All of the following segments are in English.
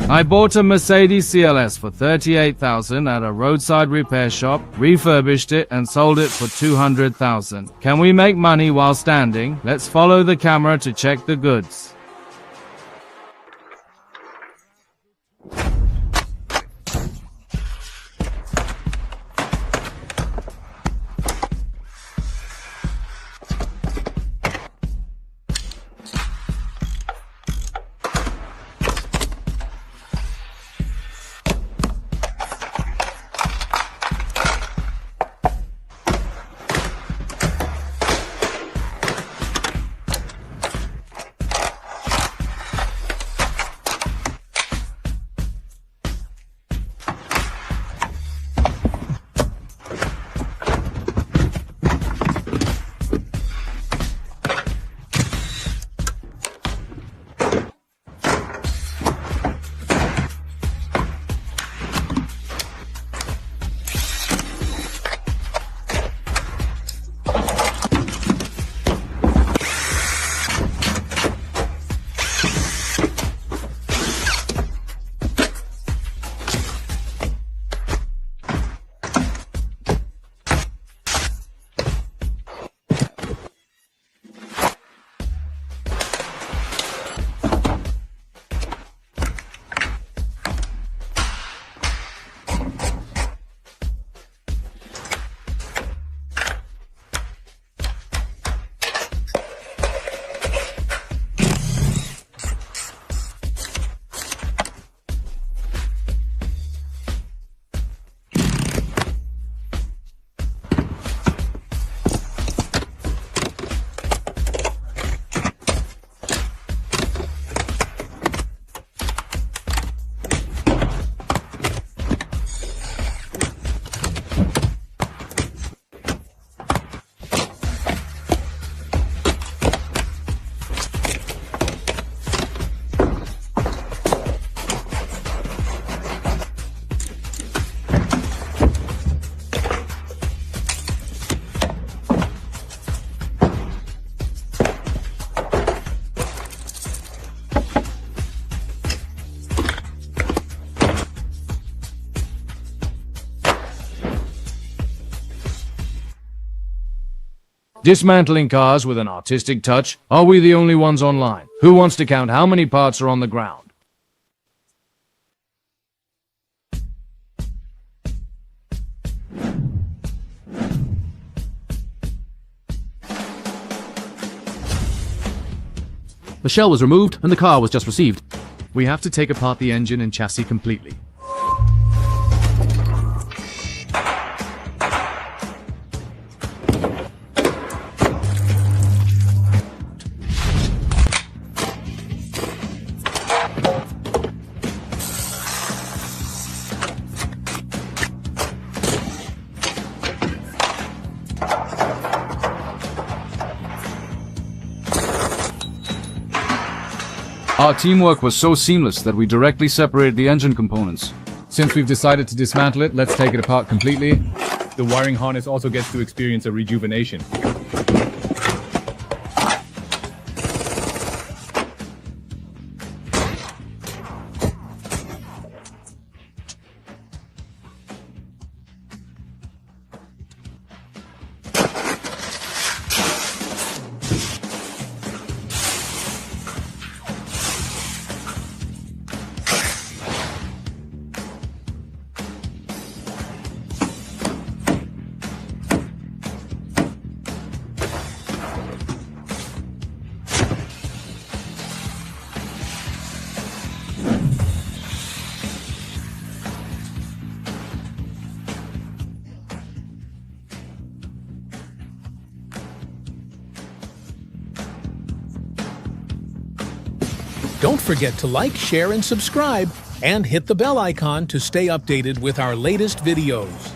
I bought a Mercedes CLS for $38,000 at a roadside repair shop, refurbished it and sold it for $200,000. Can we make money while standing? Let's follow the camera to check the goods. Dismantling cars with an artistic touch? Are we the only ones online? Who wants to count how many parts are on the ground? The shell was removed and the car was just received. We have to take apart the engine and chassis completely. Our teamwork was so seamless that we directly separated the engine components. Since we've decided to dismantle it, let's take it apart completely. The wiring harness also gets to experience a rejuvenation. Don't forget to like, share, and subscribe, and hit the bell icon to stay updated with our latest videos.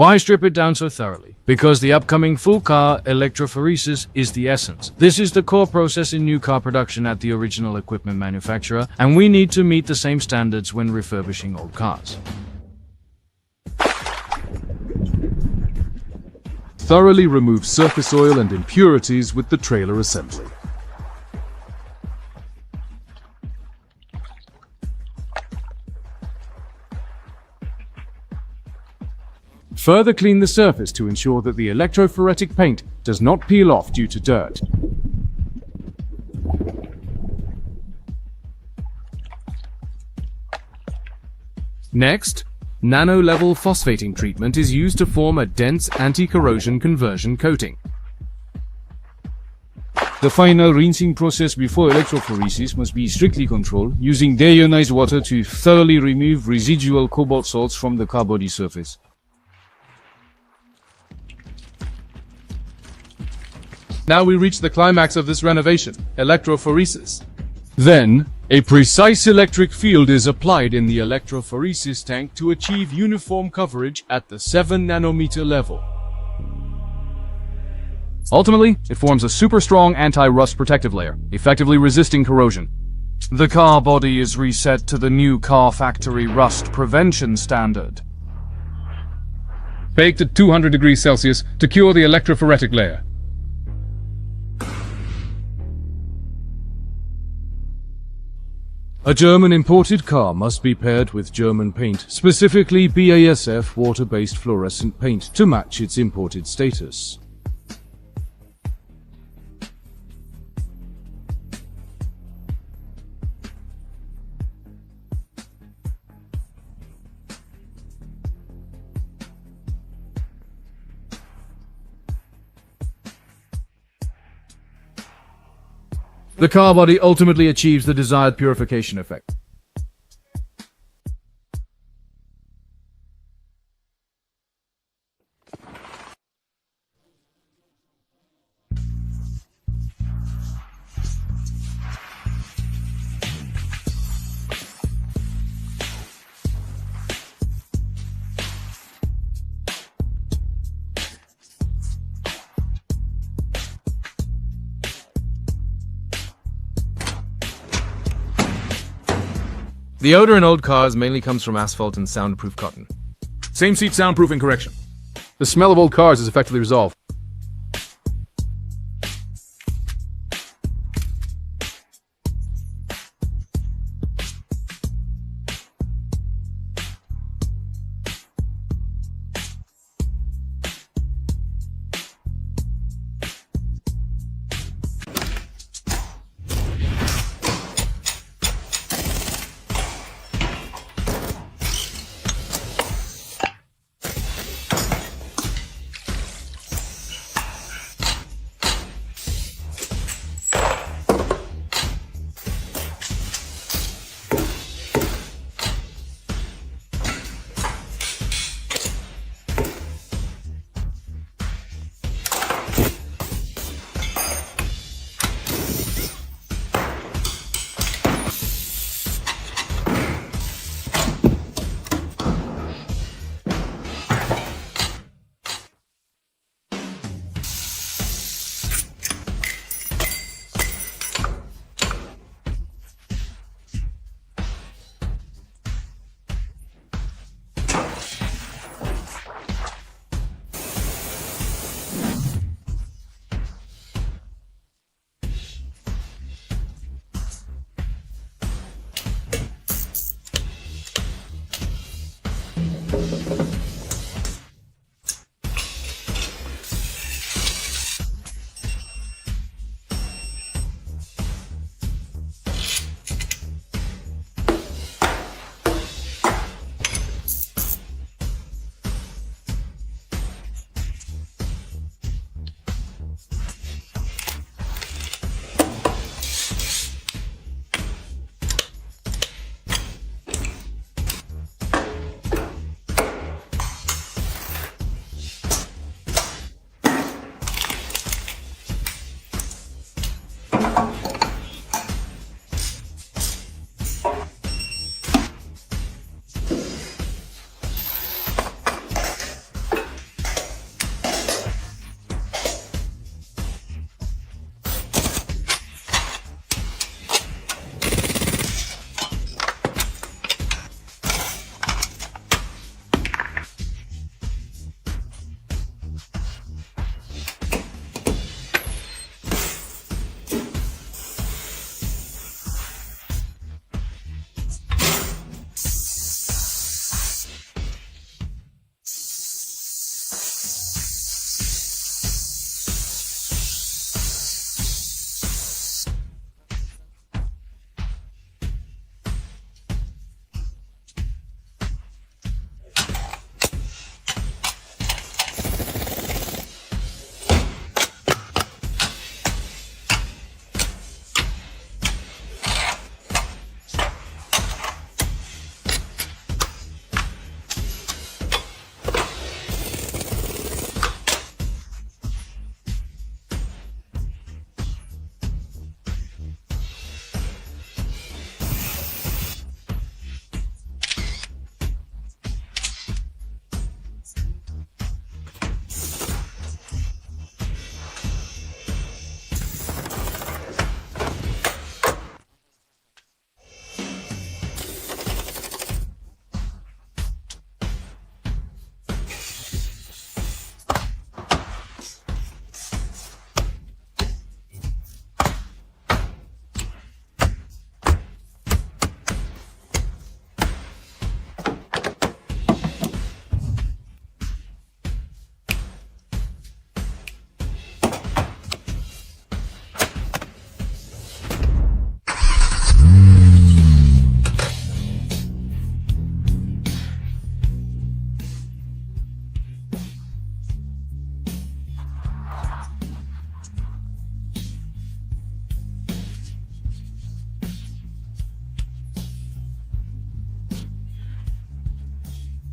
Why strip it down so thoroughly? Because the upcoming full car electrophoresis is the essence. This is the core process in new car production at the original equipment manufacturer, and we need to meet the same standards when refurbishing old cars. Thoroughly remove surface oil and impurities with the trailer assembly. Further clean the surface to ensure that the electrophoretic paint does not peel off due to dirt. Next, nano-level phosphating treatment is used to form a dense anti-corrosion conversion coating. The final rinsing process before electrophoresis must be strictly controlled, using deionized water to thoroughly remove residual cobalt salts from the car body surface. Now we reach the climax of this renovation, electrophoresis. Then, a precise electric field is applied in the electrophoresis tank to achieve uniform coverage at the 7 nanometer level. Ultimately, it forms a super strong anti-rust protective layer, effectively resisting corrosion. The car body is reset to the new car factory rust prevention standard. Baked at 200 degrees Celsius to cure the electrophoretic layer. A German imported car must be paired with German paint, specifically BASF water-based fluorescent paint, to match its imported status. The car body ultimately achieves the desired purification effect. The odor in old cars mainly comes from asphalt and soundproof cotton. Same seat soundproofing correction. The smell of old cars is effectively resolved.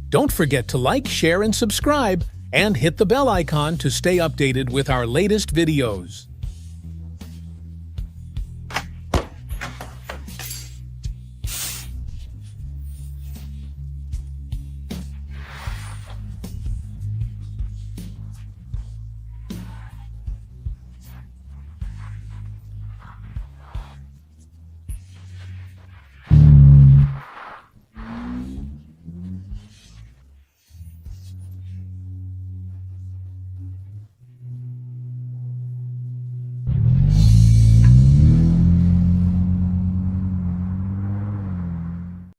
Don't forget to like, share, and subscribe, and hit the bell icon to stay updated with our latest videos.